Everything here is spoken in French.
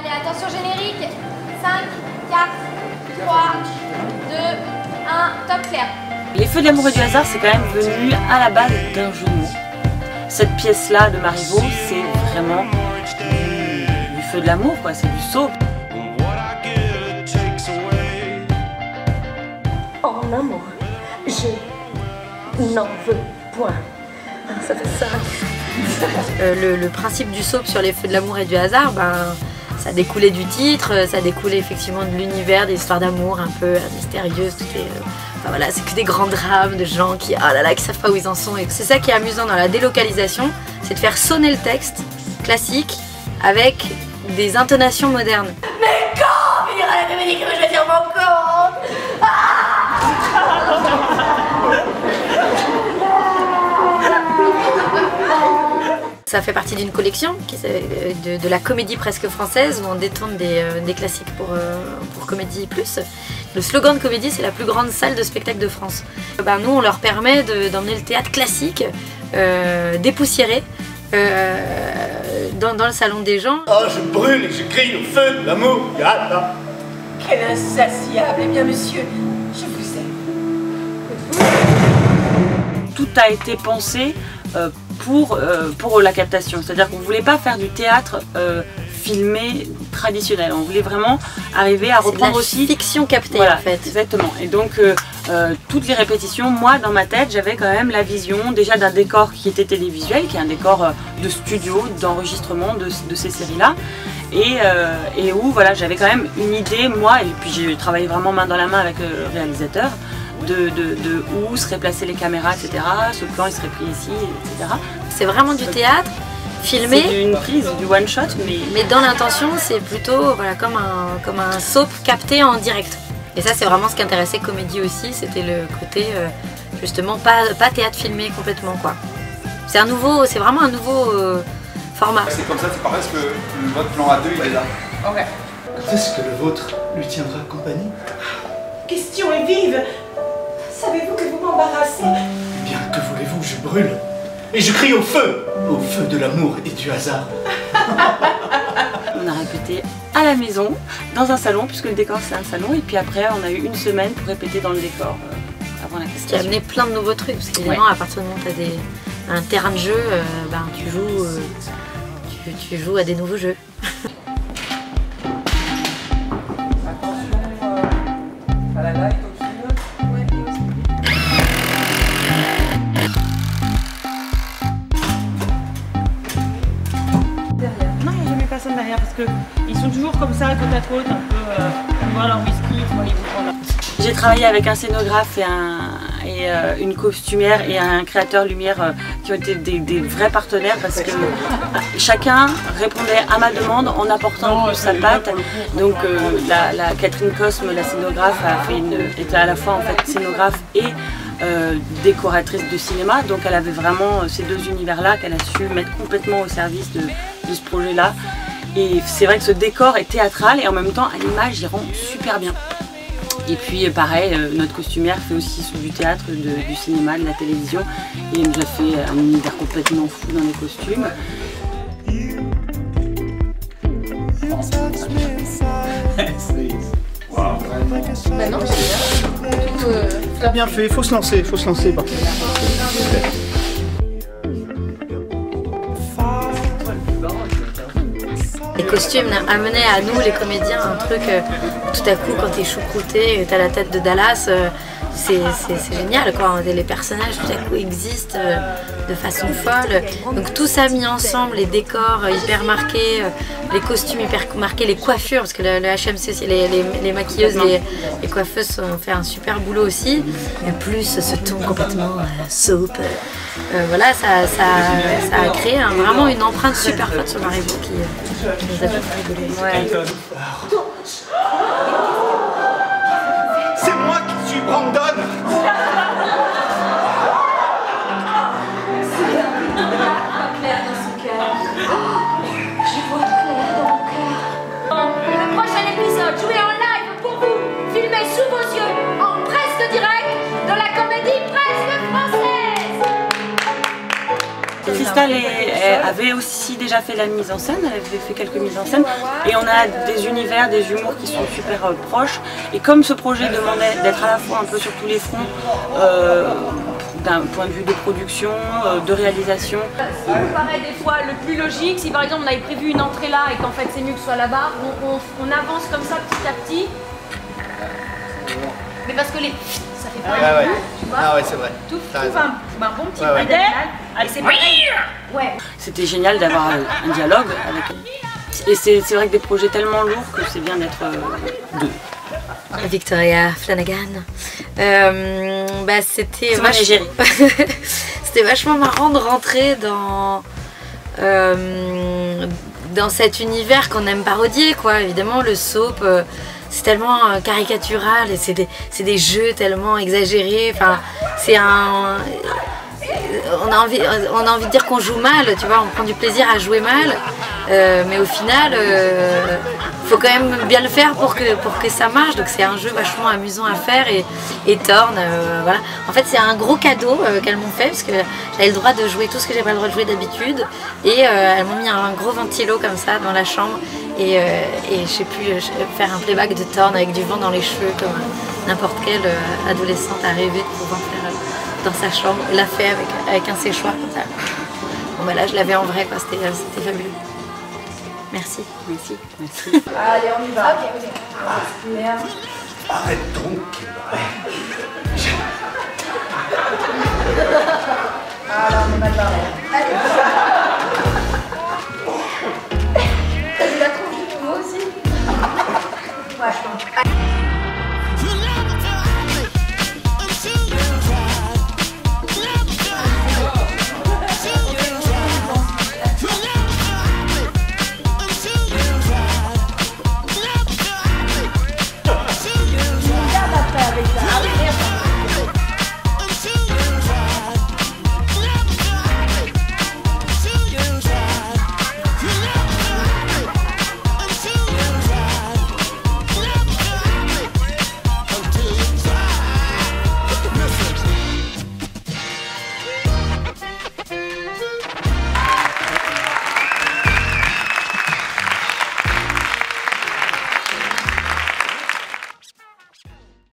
Allez, attention générique. 5, 4, 3, 2, 1, top clair. Les Feux de l'amour et du hasard, c'est quand même venu à la base d'un jeu de mots. Cette pièce-là de Marivaux, c'est vraiment du feu de l'amour, quoi, c'est du soap. En amour, je n'en veux point. Ça fait ça. Le principe du soap sur les Feux de l'amour et du hasard, ça découlait du titre, ça découlait effectivement de l'univers, des histoires d'amour un peu mystérieuses, voilà, c'est que des grands drames de gens qui, qui savent pas où ils en sont. Et c'est ça qui est amusant dans la délocalisation, c'est de faire sonner le texte classique avec des intonations modernes. Mais quand finira la comédie que je vais dire mon compte? Ça fait partie d'une collection de la comédie presque française où on détourne des classiques pour Comédie Plus. Le slogan de Comédie, c'est la plus grande salle de spectacle de France. Nous, on leur permet d'emmener le théâtre classique, dépoussiéré, dans le salon des gens. Oh, je brûle et je crie au feu de l'amour. Quel insatiable! Eh bien, monsieur, je vous aime. Tout a été pensé pour la captation, c'est-à-dire qu'on ne voulait pas faire du théâtre filmé traditionnel, on voulait vraiment arriver à reprendre aussi fiction captée, voilà, en fait. Exactement, et donc toutes les répétitions, moi dans ma tête j'avais quand même la vision déjà d'un décor qui était télévisuel, qui est un décor de studio, d'enregistrement de ces séries-là, et où voilà, j'avais quand même une idée, moi, et puis j'ai travaillé vraiment main dans la main avec le réalisateur, de où seraient placées les caméras, etc. Ce plan il serait pris ici, etc. C'est vraiment du théâtre filmé. C'est une prise, du one shot, mais dans l'intention c'est plutôt voilà, comme un soap capté en direct. Et ça c'est vraiment ce qui intéressait Comédie aussi, c'était le côté justement pas théâtre filmé complètement, quoi. C'est vraiment un nouveau format. C'est comme ça, c'est pareil, parce que votre plan A2 il est là. Ok. Quand est-ce que le vôtre lui tiendra compagnie? Question est vive. Savez-vous que vous m'embarrassez? Eh bien, que voulez-vous, je brûle. Et je crie au feu de l'amour et du hasard. On a répété à la maison, dans un salon, puisque le décor c'est un salon, et puis après on a eu une semaine pour répéter dans le décor avant la Ce qui a amené plein de nouveaux trucs, parce qu'évidemment à partir du moment où tu as un terrain de jeu, tu joues à des nouveaux jeux. À la light. Non, il n'y a jamais personne derrière parce qu'ils sont toujours comme ça, côte à côte, un peu, ils boivent leur whisky, ils vont là. J'ai travaillé avec un scénographe et une costumière et un créateur lumière qui ont été des vrais partenaires parce que chacun répondait à ma demande en apportant plus sa patte. Donc la Catherine Cosme, la scénographe, était à la fois en fait scénographe et décoratrice de cinéma, donc elle avait vraiment ces deux univers-là qu'elle a su mettre complètement au service de ce projet-là. Et c'est vrai que ce décor est théâtral et en même temps à l'image il rend super bien. Et puis pareil, notre costumière fait aussi du théâtre, du cinéma, de la télévision, et elle nous a fait un univers complètement fou dans les costumes. Bah non, c'est bien. Bien fait, faut se lancer, par contre. Les costumes amenaient à nous, les comédiens, un truc, tout à coup, quand t'es choucrouté, t'as la tête de Dallas, c'est génial, quoi. Les personnages, tout à coup, existent de façon folle. Donc tout ça mis ensemble, les décors hyper marqués, les costumes hyper marqués, les coiffures, parce que le HMC, les maquilleuses, les coiffeuses ont fait un super boulot aussi. Et plus ce ton complètement soap. Voilà, ça a créé vraiment une empreinte super forte sur Marivaux qui nous a fait rigoler. Ouais. C'est moi qui suis Brandon. Le prochain épisode joué en live pour vous, filmé sous vos yeux, en presque direct, de la comédie presque française. Cristal est Elle avait aussi déjà fait la mise en scène, elle avait fait quelques mises en scène. Et on a des univers, des humours qui sont super proches. Et comme ce projet demandait d'être à la fois un peu sur tous les fronts, d'un point de vue de production, de réalisation. Ce qui nous paraît des fois le plus logique, si par exemple on avait prévu une entrée là et qu'en fait c'est mieux que ce soit là-bas, on avance comme ça petit à petit. Mais parce que ça fait pas Ouais, ouais. tu vois. Ah ouais, c'est vrai. Tout T'as raison. un bon petit Ouais, ouais. modèle. Et c'est pareil. Ouais. C'était génial d'avoir un dialogue avec elle. Et c'est vrai que des projets tellement lourds que c'est bien d'être deux. Victoria Flanagan. C'était C'est mon égérie. C'était vachement marrant de rentrer dans cet univers qu'on aime parodier, quoi. Évidemment, le soap, c'est tellement caricatural et c'est des jeux tellement exagérés. Enfin, c'est un... On a envie de dire qu'on joue mal, tu vois, on prend du plaisir à jouer mal, mais au final, faut quand même bien le faire pour que ça marche. Donc c'est un jeu vachement amusant à faire et Thorn, voilà. En fait, c'est un gros cadeau qu'elles m'ont fait parce que j'avais le droit de jouer tout ce que j'ai pas le droit de jouer d'habitude et elles m'ont mis un gros ventilo comme ça dans la chambre et j'ai pu faire un playback de Thorn avec du vent dans les cheveux comme n'importe quelle adolescente a rêvé de pouvoir faire dans sa chambre. Elle l'a fait avec un séchoir comme ça. Bon bah là je l'avais en vrai, quoi. C'était fabuleux. Merci. Merci. Merci. Allez, on y va. Ok. Arrête donc. Alors, on est mal barré. Allez.